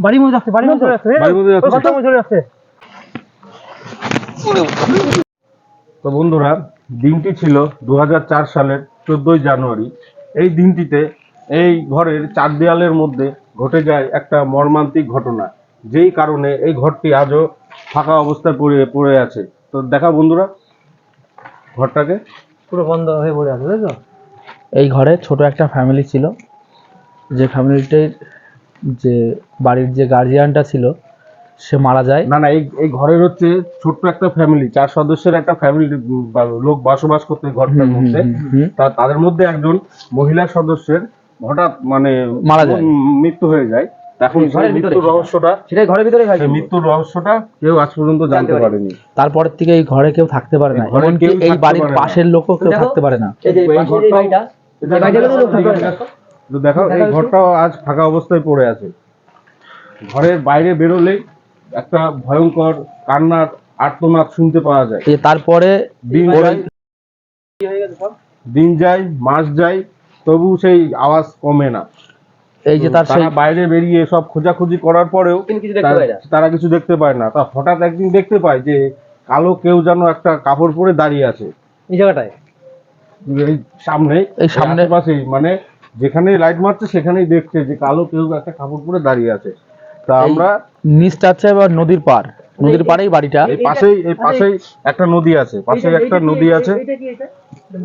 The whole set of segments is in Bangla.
বাড়ির মধ্যে যাচ্ছে, বাড়ির মধ্যে চলে যাচ্ছে, বাড়ির মধ্যে যাচ্ছে। ঘরটার মধ্যে চলে যাচ্ছে। তো বন্ধুরা, দিনটি ছিল 2004 সালের 14ই জানুয়ারি। এই দিনটিতে এই ঘরের চার দেয়ালের মধ্যে ঘটে যায় একটা মর্মান্তিক ঘটনা, যেই কারণে এই ঘরটি আজও ফাঁকা অবস্থায় পড়ে আছে। তো দেখা বন্ধুরা ঘরটাকে, পুরো বন্ধ হয়ে পড়ে আছে, তাই তো? এই ঘরে ছোট একটা ফ্যামিলি ছিল, যে ফ্যামিলিটির যে বাড়ির যে গার্জিয়ানটা ছিল সে মারা যায়। না না, এই ঘরের হচ্ছে ছোট্ট একটা ফ্যামিলি, 4 সদস্যের একটা ফ্যামিলি লোক বসবাস করতে ঘরটার মধ্যে। তাদের মধ্যে একজন মহিলা সদস্যের হঠাৎ মানে মারা যায়, মৃত্যু হয়ে যায়। এখন মৃত্যুর রহস্যটা, সেটাই ঘরের ভিতরে হয়। মৃত্যুর রহস্যটা কেউ আজ পর্যন্ত জানতে পারেনি। তারপরের থেকে এই ঘরে কেউ থাকতে পারে না, এমনকি এই বাড়ির পাশের লোকও কেউ থাকতে পারে না। দেখো এই ঘরটাও আজ ফাঁকা অবস্থায় পড়ে আছে। ঘরের বাইরে বেরোলেই একটা ভয়ঙ্কর কান্নার আর্তনাদ শুনতে পাওয়া যায়। তারপরে দিন যায়, মাস যায়, তবু সেই আওয়াজ কমে না। এই যে তারা বাইরে বেরিয়ে সব খোঁজাখুঁজি করার পরেও তারা কিছু দেখতে পায় না। তা হঠাৎ একদিন দেখতে পায় যে কালো কেউ যেন একটা কাপড় পরে দাঁড়িয়ে আছে এই জায়গাটায়, এই সামনে পাশেই, মানে যেখানে লাইট মারছে সেখানেই দেখছে যে কালো কেউ একটা কাপড় পরে দাঁড়িয়ে আছে। তা আমরা নিচটা আছে আবার নদীর পাড়েই বাড়িটা। এই পাশেই একটা নদী আছে, পাশে একটা নদী আছে।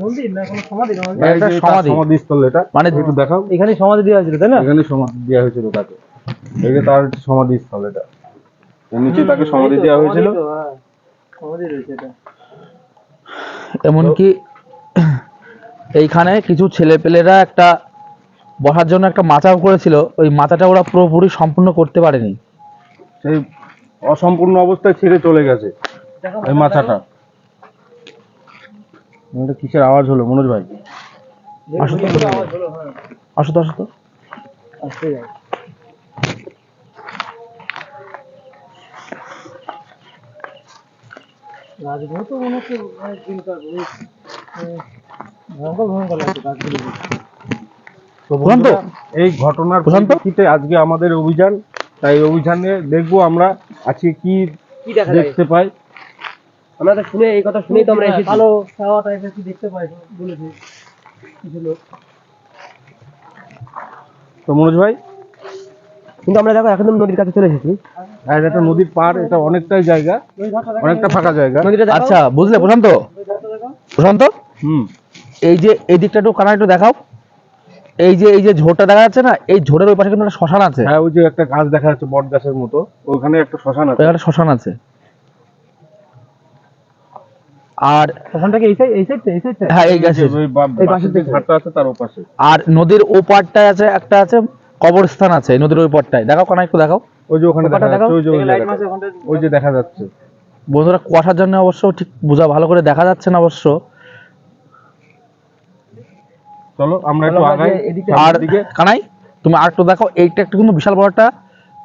মন্দির না কোনো সমাধি? একটা সমাধিস্থল, এটা মানে একটু দেখাও। এখানে সমাধি দেওয়া হয়েছিল, তাই না? এখানে সমাধি দেওয়া হয়েছিল তাকে, এই যে তার সমাধিস্থল, এটা নিচে তাকে সমাধি দেওয়া হয়েছিল। সমাধি রয়েছে এটা। এমনকি এইখানে কিছু ছেলেপেলেরা একটা বসার জন্য একটা মাচাও করেছিল, ওই মাচাটা ওরা পুরোপুরি সম্পূর্ণ করতে পারেনি, সেই অসম্পূর্ণ অবস্থায় ছেড়ে চলে গেছে এই মাচাটা। এটা কিসের আওয়াজ হলো মনোজ ভাই? আসো তো, আসো তো, আসো তো। এই ঘটনার পরিপ্রেক্ষিতে আজকে আমাদের অভিযান। তাই অভিযানে দেখবো আমরা আজকে কি দেখতে পাই। আমরা তো শুনে, এই কথা শুনেই তো আমরা এসেছি। ভালো খাওয়া টাইপের কি দেখতে পাই বলেছে কিছু লোক। তো মনোজ ভাই, কিন্তু আমরা দেখো একদম নদীর কাছে চলে এসেছি। আর এটা নদীর পাড়, এটা অনেকটাই জায়গা, অনেকটা ফাঁকা জায়গা। আচ্ছা বুঝলে প্রশান্ত, এই যে এই দিকটা একটু কানা একটু দেখাও। এই যে ঝোড়টা দেখা যাচ্ছে না, এই ঝোড়ের ওই পাশে কিন্তু একটা শ্মশান আছে। হ্যাঁ, ওই যে একটা গাছ দেখা যাচ্ছে বট গাছের মতো, ওখানে একটা শ্মশান আছে। একটা শ্মশান আছে। আর শ্মশানটাকে এই সাইড, হ্যাঁ এই গাছে, এই পাশে যে ঘাটটা আছে তার ওপাশে। আর নদীর ওপারটায় আছে একটা আছে কবরস্থান আছে, নদীর ওই পারটায় দেখাও কানা একটু দেখাও। ওই যে ওখানে দেখা যাচ্ছে, ওই যে দেখা যাচ্ছে। বন্ধুরা কুয়াশার জন্য অবশ্য ঠিক বোঝা ভালো করে দেখা যাচ্ছে না অবশ্য। চলো আমরা একটু আগাই। আর কানাই তুমি আর একটু দেখো, এইটা একটা কিন্তু বিশাল বড় একটা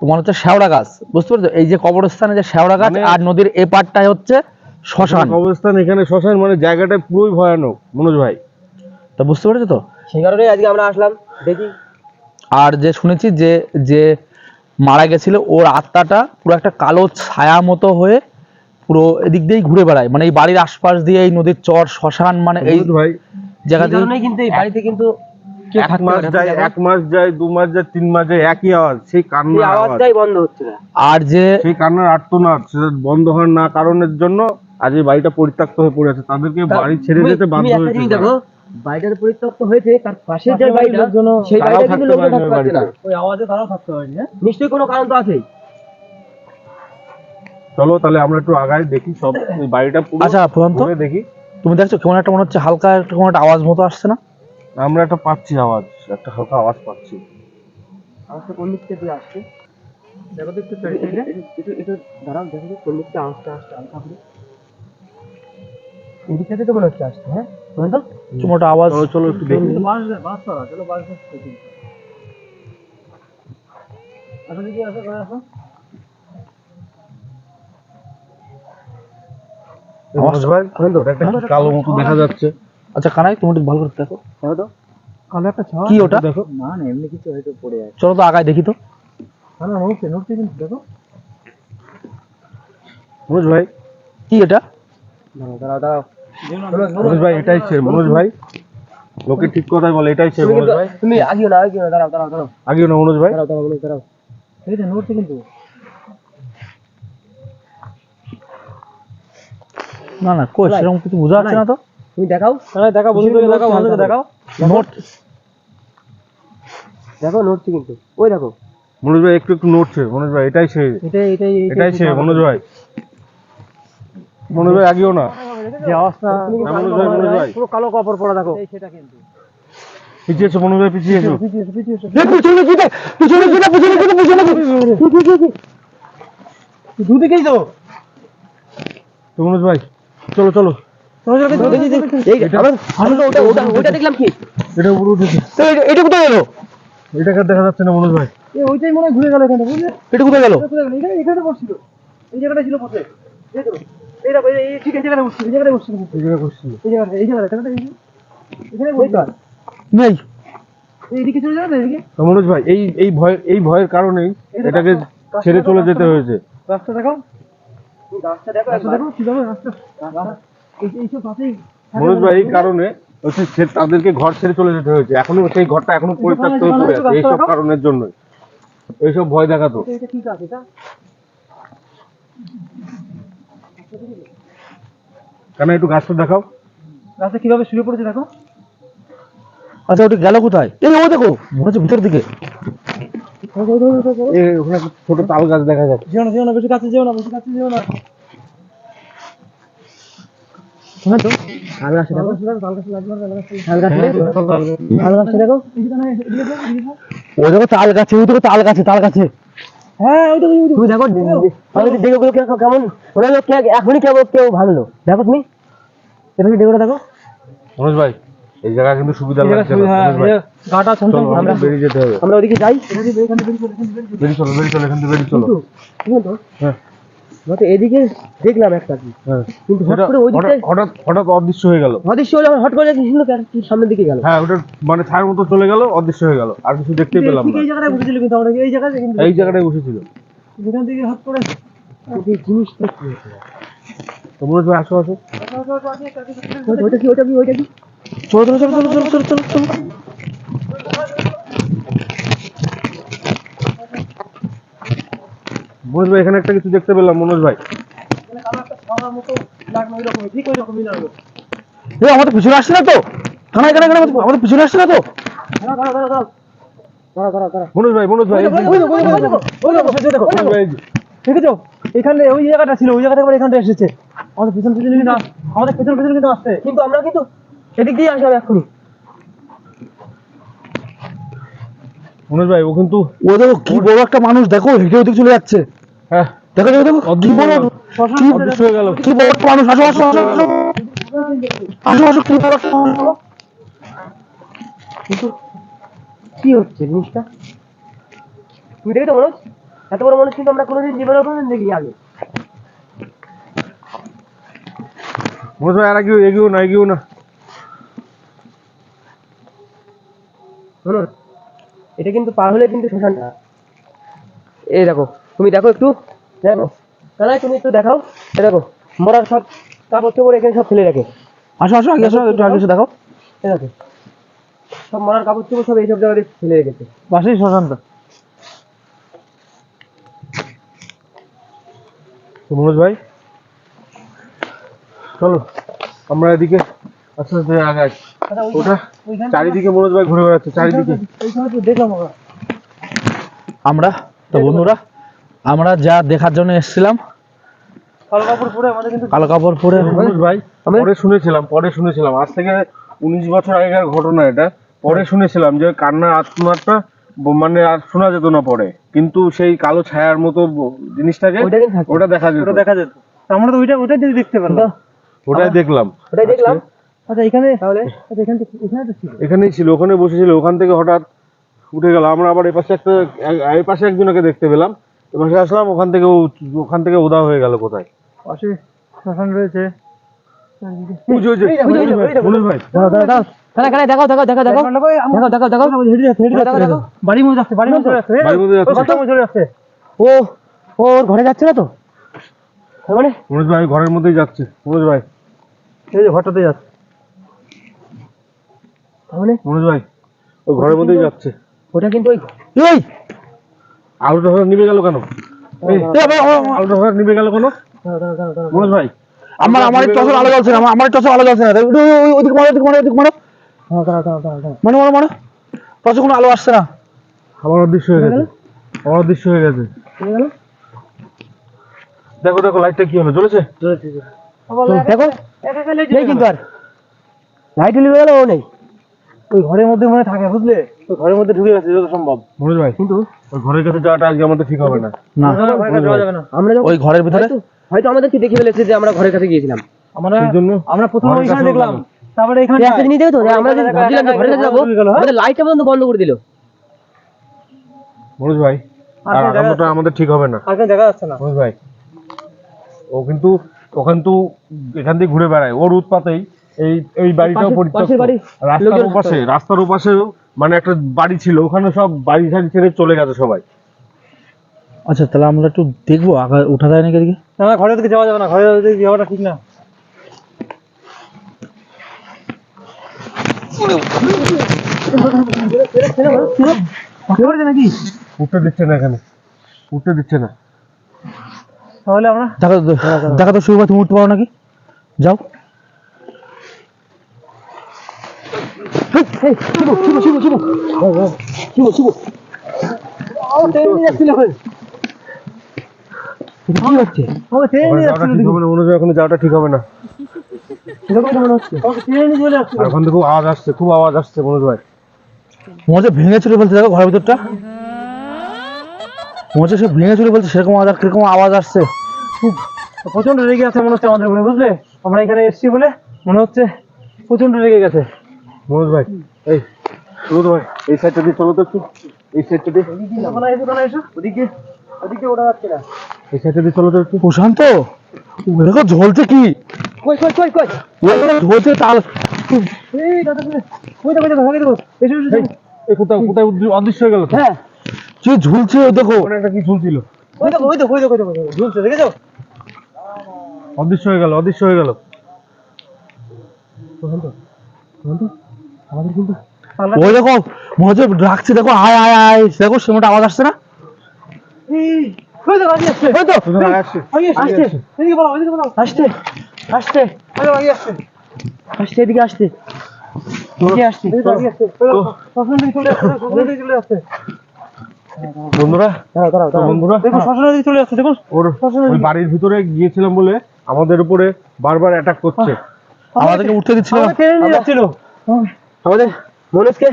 তোমার হচ্ছে শেওড়া গাছ, বুঝতে পারছো? এই যে কবরস্থানে যে শেওড়া গাছ, আর নদীর এ পারটায় হচ্ছে শ্মশান। কবরস্থান, এখানে শ্মশান, মানে জায়গাটা পুরোই ভয়ানক মনোজ ভাই। তা বুঝতে পেরেছো তো? সেই কারণেই আজকে আমরা আসলাম দেখি। আর যে শুনেছি যে যে মারা গেছিল ওর আত্মাটা পুরো একটা কালো ছায়া মতো হয়ে পুরো এদিক দিয়েই ঘুরে বেড়ায়, মানে এই বাড়ির আশপাশ দিয়ে, এই নদীর চর শ্মশান, মানে এই জায়গাতে কিন্তু এই বাড়িতে কিন্তু এক মাস যায়, 2 মাস যায়, 3 মাস যায়, একই আওয়াজ, সেই কান্নার আওয়াজটাই বন্ধ হচ্ছে না। আর যে সেই কান্নার আর্তনাদ সেটা বন্ধ হয় না কারণের জন্য আজ এই বাড়িটা পরিত্যক্ত হয়ে পড়ে আছে। তাদেরকে বাড়ি ছেড়ে যেতে বাধ্য হয়েছে। দেখো বাড়িটা পরিত্যক্ত হয়েছে, তার পাশে যে বাড়িটা, সেই বাড়িটা কিন্তু লোক থাকতে পারছে না। ওই আওয়াজে তারাও থাকতে পারেনি। হ্যাঁ, নিশ্চয়ই কোনো কারণ তো আছেই। চলো তাহলে আমরা একটু আগাই, দেখি সব ওই বাড়িটা পুরো। আচ্ছা প্রশান্ত, দেখি তুমি দেখছো কেমন একটা মনে হচ্ছে হালকা একটা কোনো একটা আওয়াজ মতো আসছে না? আমরা একটা পাচ্ছি আওয়াজ, একটা হালকা আওয়াজ পাচ্ছি। আওয়াজটা কোন দিক থেকে আসছে দেখো তো, একটু একটু দাঁড়াও, দেখো তো কোন দিক থেকে আওয়াজটা আসছে হালকা করে। এই দিক থেকে তো মনে হচ্ছে আসছে। হ্যাঁ বলেন তো, তোমার আওয়াজ। চলো একটু দেখি। চলো বাস দেখি। আসো দেখি, আসো করে আসো। কালো মতো দেখা যাচ্ছে। আচ্ছা কানাই তুমি একটু ভালো করে দেখো, দেখো তো কালো একটা ছায়া। কি ওটা? দেখো না না, এমনি কিছু হয়তো পড়ে আছে। চলো তো আগায় দেখি তো। নড়ছে কিন্তু দেখো। মনোজ ভাই, কি এটা? দাঁড়াও মনোজ ভাই এটাই সে মনোজ ভাই, লোকে ঠিক কথাই বলে এটাই সে মনোজ ভাই। তুমি আগিও না দাঁড়াও আগেও না মনোজ ভাই, দাঁড়াও এই যে নড়ছে কিন্তু। না না কই সেরকম কিছু বোঝা যাচ্ছে না তো। তুমি দেখাও দেখাও বন্ধুকে দেখাও নোট দেখো নড়ছে কিন্তু ওই দেখো। মনোজ ভাই একটু একটু নড়ছে মনোজ ভাই, এটাই সে, এটাই সে মনোজ ভাই। মনোজ ভাই আগেও না, যে অবস্থা মনোজ ভাই পুরো কালো কাপড় পরা দেখো সেটা কিন্তু পিছিয়ে এসো মনোজ ভাই, পিছিয়ে এসো। দুদিকেই তো তো মনোজ ভাই চলো চলো, ওটা দেখলাম কি এটা উপরে উঠেছে, এটা কোথায় গেল? এটাকে দেখা যাচ্ছে না মনোজ ভাই। ওইটাই মনে হয় ঘুরে গেল এখানে বুঝলে। এটা কোথায় গেল? এখানে বসছিল এই জায়গাটা ছিল পথে এই দেখো এই দেখো এই ঠিক এই জায়গাটা বসছিল এই জায়গাটা বসছিল এই জায়গায় বসছিল, এই জায়গাটা এখানে বসছিল নেই। এইদিকে চলে যাবে এদিকে তো মনোজ ভাই এই ভয়ের কারণেই এটাকে ছেড়ে চলে যেতে হয়েছে। রাস্তা দেখো রাস্তা দেখো কি যাবে রাস্তা এইসব পাশেই মনোজ ভাই এই কারণে হচ্ছে তাদেরকে ঘর ছেড়ে চলে যেতে হয়েছে, এখনো সেই ঘরটা এখনো পরিত্যক্ত হয়ে পড়ে আছে এইসব কারণের জন্য, এইসব ভয় দেখাতো। এটা ঠিক আছে এটা কেন একটু গাছটা দেখাও। রাস্তা কিভাবে শুয়ে পড়েছে দেখো। আচ্ছা ওটা গেল কোথায়? এই ও দেখো মনে হচ্ছে ভিতর দিকে। ওখানে একটা ছোট তাল গাছ দেখা যাচ্ছে। যেও না বেশি কাছে যেও না তো তাল গাছ দেখো ও দেখো তাল গাছে, ওই দেখো তাল গাছে। হ্যাঁ ওই তুমি দেখো আমি দেখো কেমন ওরা এখনই কেউ ভাবলো দেখো তুমি এটা দেখো দেখো মনোজ ভাই এই জায়গা কিন্তু সুবিধা লাগছে না মনোজ ভাই, গাটা চলো আমরা বেরিয়ে যেতে হবে। আমরা ওদিকে যাই বেরিয়ে চলো এখান থেকে বেরিয়ে চলো। তো হ্যাঁ তো এদিকে দেখলাম একটা কি হ্যাঁ, কিন্তু হট এটা করে ওই দিকটা হঠাৎ অদৃশ্য হয়ে গেল। অদৃশ্য হলো হট করে ছিল সামনের দিকে গেল হ্যাঁ ওটা মানে ছায়ার মতো চলে গেল, অদৃশ্য হয়ে গেল, আর কিছু দেখতেই পেলাম ঠিক না। এই জায়গাটায় বসেছিল কিন্তু আমরা এই জায়গাতে কিন্তু এই জায়গাটায় বসেছিল। যেখান থেকে হট করে এই জিনিসটা কি হয়েছে তো মনোজ ভাই আসো আসো। ওইটা কি চলো। মনোজ ভাই এখানে একটা কিছু দেখতে পেলাম মনোজ ভাই। এই আমাদের পিছনে আসছে না তো? কানাই আমাদের পিছনে আসছে না তো? মনোজ ভাই মনোজ ভাই দেখেছো এখানে ওই জায়গাটা ছিল ওই জায়গাটা এখানটা এসেছে আমাদের পিছন কিন্তু আমাদের পেছন কিন্তু আসছে কিন্তু আমরা কিন্তু এদিক দিয়ে আসলাম এখনই মনোজ ভাই ও কিন্তু ও দেখো কি বড় একটা মানুষ, দেখো হেঁটে ওদিকে চলে যাচ্ছে। হ্যাঁ দেখো কি বড় অদৃশ্য হয়ে গেল। কি বড় একটা মানুষ। আসো কি বড় একটা মানুষ। কিন্তু কি হচ্ছে জিনিসটা তুমি দেখেছো মনোজ এত বড় মানুষ কিন্তু আমরা কোনোদিন জীবনে দেখি আগে মনোজ ভাই আর এগিয়েও না মনোজ এটা কিন্তু পার হলে কিন্তু শ্মশানটা এই দেখো তুমি দেখো একটু দেখো তাহলে তুমি একটু দেখাও এই দেখো মরার সব কাপড় চোপড় এখানে সব ফেলে রাখে আসো আগে একটু আগে এসে দেখো। এই দেখো সব মরার কাপড় চোপড় সব এইসব জায়গায় ফেলে রেখেছে পাশেই শ্মশানটা। তো মনোজ ভাই চলো আমরা এদিকে আস্তে আস্তে আগাই। ওটা চারিদিকে মনোজ ভাই ঘুরে বেড়াচ্ছে চারিদিকে। দেখলাম আমরা আমরা তো বন্ধুরা আমরা যা দেখার জন্য এসেছিলাম, কালো কাপড় পরে আমাদের কিন্তু কালো কাপড় পরে মনোজ ভাই পরে শুনেছিলাম আজ থেকে 19 বছর আগেকার ঘটনা এটা। পরে শুনেছিলাম যে কান্না আত্মাটা মানে আর শোনা যেত না পরে, কিন্তু সেই কালো ছায়ার মতো জিনিসটাকে ওটা দেখা যেত। আমরা তো ওইটাই দেখতে পেলাম ওটাই দেখলাম। আচ্ছা এখানে তাহলে আচ্ছা এখানে তো ছিল এখানেই ছিল, ওখানে বসেছিল, ওখান থেকে হঠাৎ উঠে গেল। আমরা আবার এই পাশে একজনকে দেখতে পেলাম, এপাশে আসলাম, ওখান থেকে উধাও হয়ে গেল কোথায়। পাশে শ্মশান রয়েছে ওই যে, মনোজ ভাই, মনোজ ভাই। দাঁড়াও দেখাও বাড়ির মধ্যে যাচ্ছে, বাড়ির মধ্যে যাচ্ছে, বাড়ির মধ্যে যাচ্ছে। চলে যাচ্ছে। ও ওর ঘরে যাচ্ছে না তো মানে মনোজ ভাই ঘরের মধ্যেই যাচ্ছে, মনোজ ভাই, এই যে ঘরটাতে যাচ্ছে। মানে মনোজ ভাই ওই ঘরের মধ্যেই যাচ্ছে। ওটা কিন্তু ওই এই আলোটা হঠাৎ নিভে গেল কেন? আলোটা হঠাৎ নিভে গেল কেন? মনোজ ভাই, আমার টসর আলো জ্বলছে না, আমার টসর আলো জ্বলছে না, ওদিকে মারো, ওদিকে মারো, মারো টসে কোনো আলো আসছে না। আমার অদৃশ্য হয়ে গেছে, আমার অদৃশ্য হয়ে গেছে। দেখো দেখো লাইটটা কি হলো, জ্বলেছে? দেখো নেই কিন্তু আর লাইট নিভে গেল ও নেই ওই ঘরের মধ্যে মনে হয় থাকে, বুঝলে? ওই ঘরের মধ্যে ঢুকে গেছে যত সম্ভব। মনোজ ভাই কিন্তু ওই ঘরের কাছে যাওয়াটা আজকে আমাদের ঠিক হবে না। না, ঘরের কাছে যাওয়া যাবে না। আমরা যখন ওই ঘরের ভিতরে হয়তো আমাদেরকে দেখে ফেলেছে যে আমরা ঘরের কাছে গিয়েছিলাম আমরা সেই জন্য আমরা প্রথমে ঘরের ওইখানে কাছেও দেখলাম, গেল। তারপরে এখানে একটা জিনিস দেখো তো যে আমরা যে ভাবছিলাম যে ঘরের কাছে যাবো আমাদের লাইটটা পর্যন্ত বন্ধ করে দিল মনোজ ভাই আর আর কোনো জায়গা আগানোটা আমাদের ঠিক হবে না। আর কোনো দেখা যাচ্ছে না। মনোজ ভাই ও কিন্তু ওখান তো এখান থেকে ঘুরে বেড়ায়, ওর উৎপাতেই এই এই বাড়িটাও পরিত্যক্ত। পাশের বাড়ি রাস্তার লোকজন ওপাশে, রাস্তার ওপাশেও মানে একটা বাড়ি ছিল, ওখানে সব বাড়ি ঝাড়ি ছেড়ে চলে গেছে সবাই। আচ্ছা তাহলে আমরা একটু দেখবো আগা উঠা যায় নাকি এদিকে। না না, ঘরের দিকে যাওয়া যাবে না, ঘরের দিকে যাওয়াটা ঠিক না। নাকি উঠতে দিচ্ছে না, এখানে উঠতে দিচ্ছে না। তাহলে আমরা দেখা তো শুরু তুমি উঠতে পারো নাকি, যাও। কি হচ্ছে আমাকে ট্রেনে নিয়ে যাচ্ছিল ঠিক হবে না মনোজ ভাই, ওখানে যাওয়াটা ঠিক হবে না। এরকম তো মনে হচ্ছে আমাকে ট্রেনে নিয়ে চলে যাচ্ছিল। আর ওখান থেকে খুব আওয়াজ আসছে, খুব আওয়াজ আসছে মনোজ ভাই। মনে হচ্ছে ভেঙে চুরে বলছে, দেখো ঘরের ভিতরটা মনে হচ্ছে সে ভেঙে চুরে বলছে, সেরকম আওয়াজ, কিরকম আওয়াজ আসছে। খুব প্রচন্ড রেগে আছে মনে হচ্ছে আমাদের উপরে, বুঝলে? আমরা এখানে এসেছি বলে মনে হচ্ছে প্রচন্ড রেগে গেছে। মনোজ ভাই এই মনোজ ভাই এই সাইডটা দিয়ে চলো তো একটু, এই সাইডটা দিয়ে, ওদিকে ওদিকে ওঠা যাচ্ছে না। এই সাইডটা দিয়ে চলো তো একটু। প্রশান্ত দেখো ঝলছে কি, কই ঝলছে তাল। এই দাদা কই দেখো দেখো দেখো এসো এসো এই, এই কোথাও কোথায় অদৃশ্য হয়ে গেল তো? হ্যাঁ কি ঝুলছে ও দেখো, ওখানে একটা কি ঝুলছিল, ওই দেখো ওই দেখো ওই দেখো ওই দেখো ঝুলছে, দেখেছো? অদৃশ্য হয়ে গেল, অদৃশ্য হয়ে গেল। ওই দেখো মনে হচ্ছে ডাকছে, দেখো আয় আয় আয়, দেখো সেমটা আওয়াজ আসছে না। এই ওই দেখো আগে আসছে, ওই তো শুধু আগে আসছে, আগে আসছে, এদিকে বলো এদিকে বলো, আসতে আগে আসছে, এদিকে আসতে এদিকে আসছে, আগে আসছে, শ্মশানের দিকে চলে আসছে, শ্মশানের দিকে চলে আসছে। বন্ধুরা তো বন্ধুরা দেখো শ্মশানের দিকে চলে আসছে, দেখো ওর ওই বাড়ির ভিতরে গিয়েছিলাম বলে আমাদের উপরে বারবার অ্যাটাক করছে। আমাদেরকে উঠতে দিচ্ছিল না। আমাকে ট্রেনে নিয়ে যাচ্ছিল। আমাদের মনোজকে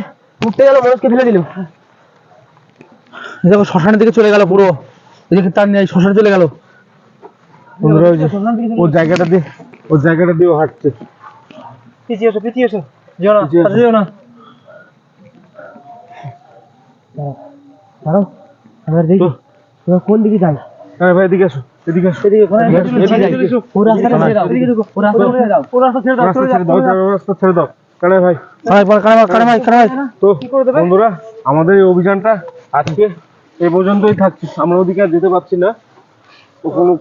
উঠতে গেল, মনোজকে ফেলে দিল। দেখো শ্মশানের দিকে চলে গেল পুরো, এদিকে তার নেই, শ্মশানে চলে গেল। বন্ধুরা ওই যে ওর জায়গাটা দিয়ে ও হাঁটছে। পিছিয়ে এসো যেও না, পিছিয়ে এসো। কাছে যেও না। দাঁড়াও আমরা দেখি তো তোমরা কোন দিকে যাই হ্যাঁ ভাই এদিকে আসো, এদিকে আসো। এদিকে কোন দিকে এদিকে যাই এসো। ও রাস্তাটা ছেড়ে দাও এদিকে দেখো, ও রাস্তাটা ছেড়ে দাও ও রাস্তা ছেড়ে দাও, রাস্তা চলে ছেড়ে দাও, যাও। রাস্তা ছেড়ে দাও। কানে ভাই তো কি করে দেবে? বন্ধুরা আমাদের এই অভিযানটা আজকে এই পর্যন্তই থাকছে। আমরা ওদিকে আর যেতে পারছি না, ও কোনো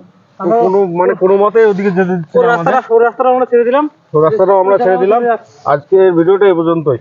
মানে কোনো মতে ওদিকে যেতে দিচ্ছে ও না আমাদের। রাস্তাটা আমরা ছেড়ে দিলাম। তো রাস্তাটাও আমরা ছেড়ে দিলাম। আজকের ভিডিওটা এই পর্যন্তই।